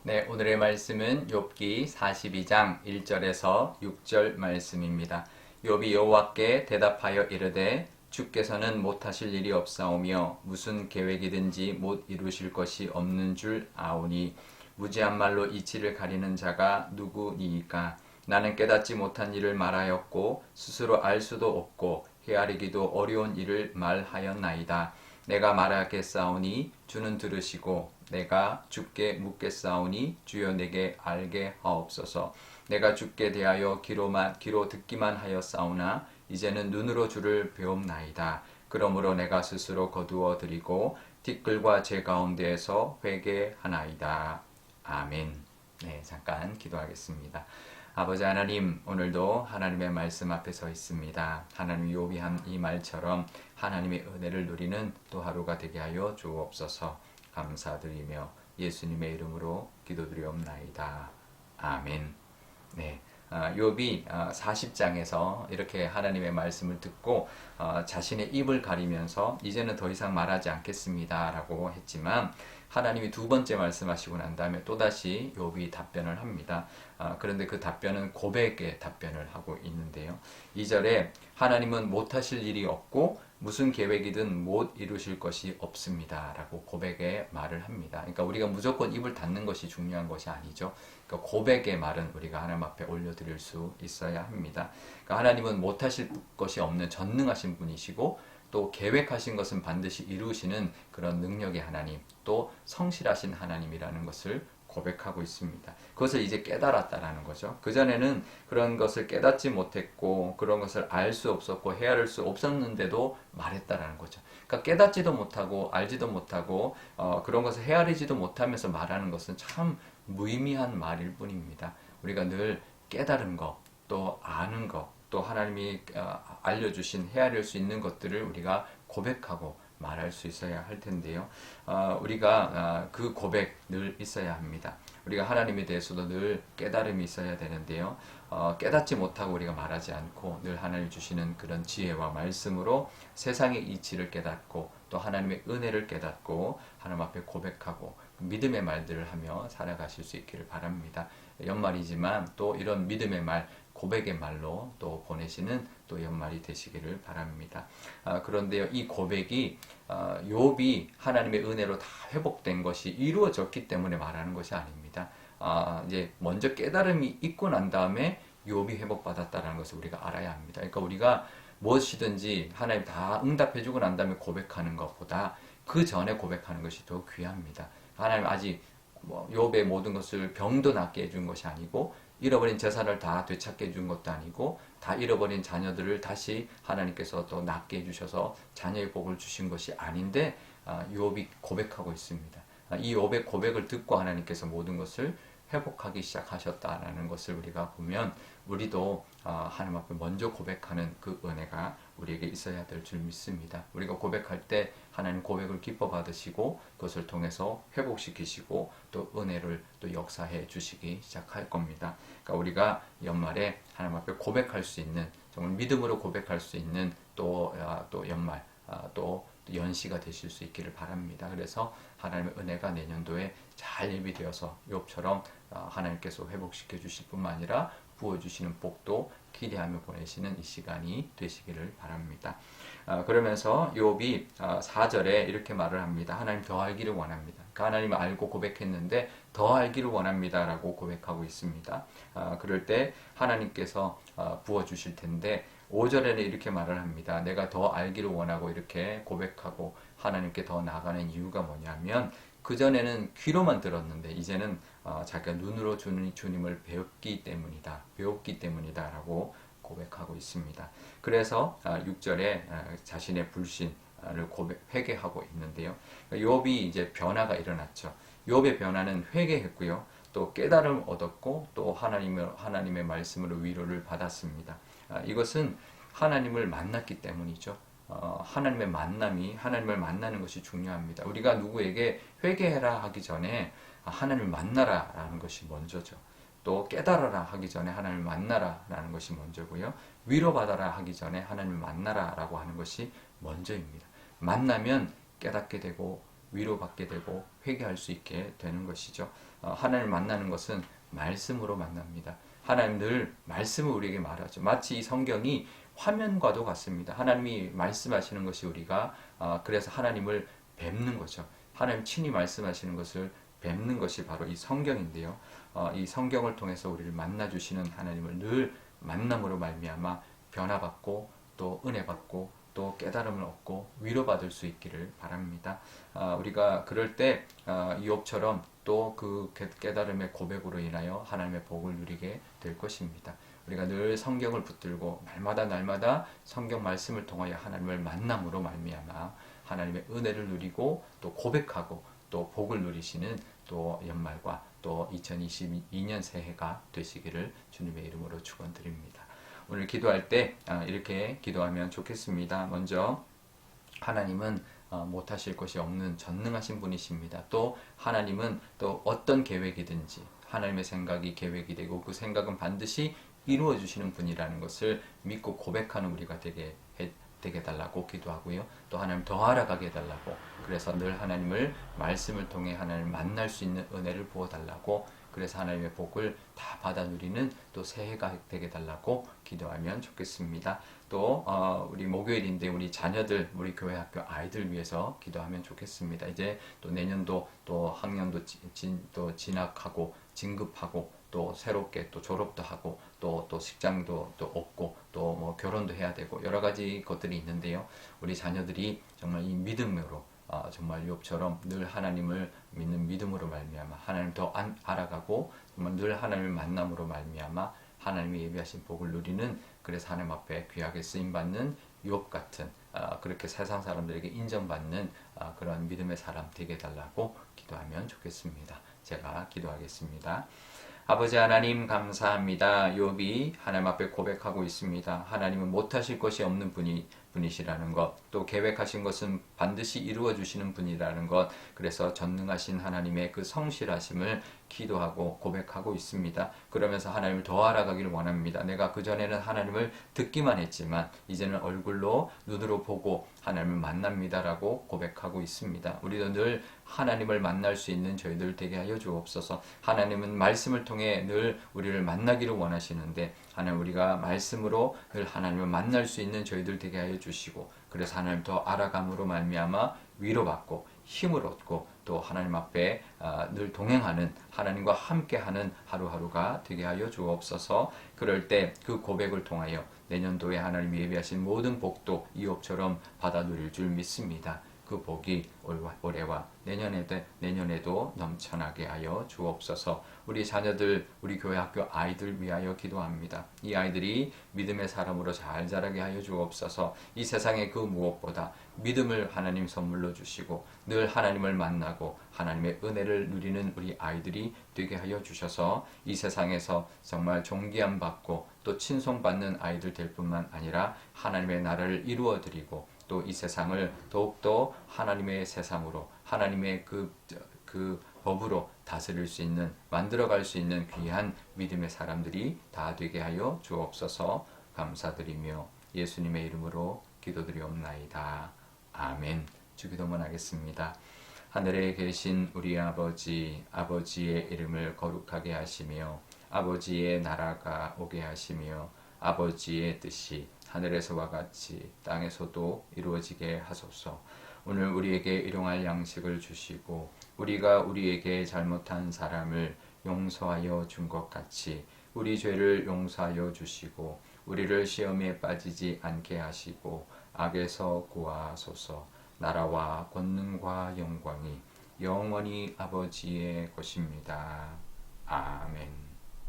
네, 오늘의 말씀은 욥기 42장 1절에서 6절 말씀입니다. 욥이 여호와께 대답하여 이르되 주께서는 못하실 일이 없사오며 무슨 계획이든지 못 이루실 것이 없는 줄 아오니 무지한 말로 이치를 가리는 자가 누구니이까. 나는 깨닫지 못한 일을 말하였고 스스로 알 수도 없고 헤아리기도 어려운 일을 말하였나이다. 내가 말하겠사오니 주는 들으시고 내가 주께 묻겠사오니 주여 내게 알게 하옵소서. 내가 주께 대하여 귀로 듣기만 하였사오나 이제는 눈으로 주를 배움나이다. 그러므로 내가 스스로 거두어 드리고 티끌과 제 가운데에서 회개하나이다. 아멘. 네, 잠깐 기도하겠습니다. 아버지 하나님, 오늘도 하나님의 말씀 앞에 서 있습니다. 하나님이 욥이 한 이 말처럼 하나님의 은혜를 누리는 또 하루가 되게 하여 주옵소서. 감사드리며 예수님의 이름으로 기도드리옵나이다. 아멘. 네, 욥이 40장에서 이렇게 하나님의 말씀을 듣고 자신의 입을 가리면서 이제는 더 이상 말하지 않겠습니다 라고 했지만 하나님이 두 번째 말씀하시고 난 다음에 또다시 욥이 답변을 합니다. 그런데 그 답변은 고백의 답변을 하고 있는데요. 2절에 하나님은 못하실 일이 없고 무슨 계획이든 못 이루실 것이 없습니다 라고 고백의 말을 합니다. 그러니까 우리가 무조건 입을 닫는 것이 중요한 것이 아니죠. 그러니까 고백의 말은 우리가 하나님 앞에 올려드릴 수 있어야 합니다. 그러니까 하나님은 못하실 것이 없는 전능하신 분이시고 또 계획하신 것은 반드시 이루시는 그런 능력의 하나님, 또 성실하신 하나님이라는 것을 고백하고 있습니다. 그것을 이제 깨달았다라는 거죠. 그전에는 그런 것을 깨닫지 못했고 그런 것을 알 수 없었고 헤아릴 수 없었는데도 말했다라는 거죠. 그러니까 깨닫지도 못하고 알지도 못하고 그런 것을 헤아리지도 못하면서 말하는 것은 참 무의미한 말일 뿐입니다. 우리가 늘 깨달은 것, 또 아는 것, 또 하나님이 알려주신 헤아릴 수 있는 것들을 우리가 고백하고 말할 수 있어야 할 텐데요. 우리가 그 고백 늘 있어야 합니다. 우리가 하나님에 대해서도 늘 깨달음이 있어야 되는데요. 깨닫지 못하고 우리가 말하지 않고 늘 하나님 주시는 그런 지혜와 말씀으로 세상의 이치를 깨닫고 또 하나님의 은혜를 깨닫고 하나님 앞에 고백하고 믿음의 말들을 하며 살아가실 수 있기를 바랍니다. 연말이지만 또 이런 믿음의 말, 고백의 말로 또 보내시는 또 연말이 되시기를 바랍니다. 그런데요, 이 고백이 욥이 하나님의 은혜로 다 회복된 것이 이루어졌기 때문에 말하는 것이 아닙니다. 이제 먼저 깨달음이 있고 난 다음에 욥이 회복받았다는 것을 우리가 알아야 합니다. 그러니까 우리가 무엇이든지 하나님 다 응답해주고 난 다음에 고백하는 것보다 그 전에 고백하는 것이 더 귀합니다. 하나님 아직 욥의 모든 것을 병도 낫게 해준 것이 아니고 잃어버린 재산을 다 되찾게 해준 것도 아니고 다 잃어버린 자녀들을 다시 하나님께서 또 낫게 해주셔서 자녀의 복을 주신 것이 아닌데 욥이 고백하고 있습니다. 이 욥의 고백을 듣고 하나님께서 모든 것을 회복하기 시작하셨다라는 것을 우리가 보면 우리도 하나님 앞에 먼저 고백하는 그 은혜가 우리에게 있어야 될 줄 믿습니다. 우리가 고백할 때 하나님 고백을 기뻐 받으시고 그것을 통해서 회복시키시고 또 은혜를 또 역사해 주시기 시작할 겁니다. 그러니까 우리가 연말에 하나님 앞에 고백할 수 있는 정말 믿음으로 고백할 수 있는 또 연말 또 연시가 되실 수 있기를 바랍니다. 그래서 하나님의 은혜가 내년도에 잘 예비되어서 욥처럼 하나님께서 회복시켜 주실 뿐만 아니라 부어주시는 복도 기대하며 보내시는 이 시간이 되시기를 바랍니다. 그러면서 욥이 4절에 이렇게 말을 합니다. 하나님 더 알기를 원합니다. 그러니까 하나님을 알고 고백했는데 더 알기를 원합니다 라고 고백하고 있습니다. 그럴 때 하나님께서 부어주실 텐데 5절에는 이렇게 말을 합니다. 내가 더 알기를 원하고 이렇게 고백하고 하나님께 더 나아가는 이유가 뭐냐면 그전에는 귀로만 들었는데 이제는 자기가 눈으로 주님을 배웠기 때문이다 라고 고백하고 있습니다. 그래서 6절에 자신의 불신을 회개하고 있는데요. 욥이 이제 변화가 일어났죠. 욥의 변화는 회개했고요. 또 깨달음 얻었고 또 하나님의 말씀으로 위로를 받았습니다. 이것은 하나님을 만났기 때문이죠. 하나님의 만남이 하나님을 만나는 것이 중요합니다. 우리가 누구에게 회개해라 하기 전에 하나님을 만나라 라는 것이 먼저죠. 또 깨달아라 하기 전에 하나님을 만나라 라는 것이 먼저고요. 위로받아라 하기 전에 하나님을 만나라 라고 하는 것이 먼저입니다. 만나면 깨닫게 되고 위로받게 되고 회개할 수 있게 되는 것이죠. 하나님을 만나는 것은 말씀으로 만납니다. 하나님 늘 말씀을 우리에게 말하죠. 마치 이 성경이 화면과도 같습니다. 하나님이 말씀하시는 것이 우리가 그래서 하나님을 뵙는 거죠. 하나님 친히 말씀하시는 것을 뵙는 것이 바로 이 성경인데요. 이 성경을 통해서 우리를 만나 주시는 하나님을 늘 만남으로 말미암아 변화받고 또 은혜받고 또 깨달음을 얻고 위로받을 수 있기를 바랍니다. 우리가 그럴 때 이욥처럼 또 그 깨달음의 고백으로 인하여 하나님의 복을 누리게 될 것입니다. 우리가 늘 성경을 붙들고 날마다 성경 말씀을 통하여 하나님을 만남으로 말미암아 하나님의 은혜를 누리고 또 고백하고 또 복을 누리시는 또 연말과 또 2022년 새해가 되시기를 주님의 이름으로 축원드립니다. 오늘 기도할 때 이렇게 기도하면 좋겠습니다. 먼저 하나님은 못하실 것이 없는 전능하신 분이십니다. 또 하나님은 또 어떤 계획이든지 하나님의 생각이 계획이 되고 그 생각은 반드시 이루어 주시는 분이라는 것을 믿고 고백하는 우리가 되게 달라고 기도하고요. 또 하나님 더 알아가게 해달라고, 그래서 늘 하나님을 말씀을 통해 하나님을 만날 수 있는 은혜를 부어달라고, 그래서 하나님의 복을 다 받아 누리는 또 새해가 되게 달라고 기도하면 좋겠습니다. 또 우리 목요일인데 우리 자녀들, 우리 교회 학교 아이들 위해서 기도하면 좋겠습니다. 이제 또 내년도 또 학년도 또 진학하고 진급하고 또 새롭게 또 졸업도 하고 또 직장도 또 얻고 또 뭐 결혼도 해야 되고 여러 가지 것들이 있는데요. 우리 자녀들이 정말 이 믿음으로 정말 욥처럼 늘 하나님을 믿는 믿음으로 말미암아 하나님 더 알아가고 정말 늘 하나님을 만남으로 말미암아 하나님이 예비하신 복을 누리는, 그래서 하나님 앞에 귀하게 쓰임받는 욥 같은 그렇게 세상 사람들에게 인정받는 그런 믿음의 사람 되게 해달라고 기도하면 좋겠습니다. 제가 기도하겠습니다. 아버지 하나님 감사합니다. 욥이 하나님 앞에 고백하고 있습니다. 하나님은 못하실 것이 없는 분이시라는 것, 또 계획하신 것은 반드시 이루어 주시는 분이라는 것, 그래서 전능하신 하나님의 그 성실하심을 기도하고 고백하고 있습니다. 그러면서 하나님을 더 알아가기를 원합니다. 내가 그전에는 하나님을 듣기만 했지만 이제는 얼굴로 눈으로 보고 하나님을 만납니다라고 고백하고 있습니다. 우리도 늘 하나님을 만날 수 있는 저희들 되게 하여 주옵소서. 하나님은 말씀을 통해 늘 우리를 만나기를 원하시는데 하나님 우리가 말씀으로 늘 하나님을 만날 수 있는 저희들 되게 하여 주시고, 그래서 하나님 더 알아감으로 말미암아 위로받고 힘을 얻고 또 하나님 앞에 늘 동행하는, 하나님과 함께하는 하루하루가 되게 하여 주옵소서. 그럴 때 그 고백을 통하여 내년도에 하나님이 예비하신 모든 복도 이욥처럼 받아 누릴 줄 믿습니다. 그 복이 올해와 내년에도 넘쳐나게 하여 주옵소서. 우리 자녀들, 우리 교회 학교 아이들 위하여 기도합니다. 이 아이들이 믿음의 사람으로 잘 자라게 하여 주옵소서. 이 세상의 그 무엇보다 믿음을 하나님 선물로 주시고 늘 하나님을 만나고 하나님의 은혜를 누리는 우리 아이들이 되게 하여 주셔서 이 세상에서 정말 존귀함 받고 또 칭송받는 아이들 될 뿐만 아니라 하나님의 나라를 이루어 드리고 또 이 세상을 더욱더 하나님의 세상으로 하나님의 그 법으로 다스릴 수 있는, 만들어갈 수 있는 귀한 믿음의 사람들이 다 되게 하여 주옵소서. 감사드리며 예수님의 이름으로 기도드리옵나이다. 아멘. 주기도문 하겠습니다. 하늘에 계신 우리 아버지, 아버지의 이름을 거룩하게 하시며 아버지의 나라가 오게 하시며 아버지의 뜻이 하늘에서와 같이 땅에서도 이루어지게 하소서. 오늘 우리에게 일용할 양식을 주시고 우리가 우리에게 잘못한 사람을 용서하여 준 것 같이 우리 죄를 용서하여 주시고 우리를 시험에 빠지지 않게 하시고 악에서 구하소서. 나라와 권능과 영광이 영원히 아버지의 것입니다. 아멘.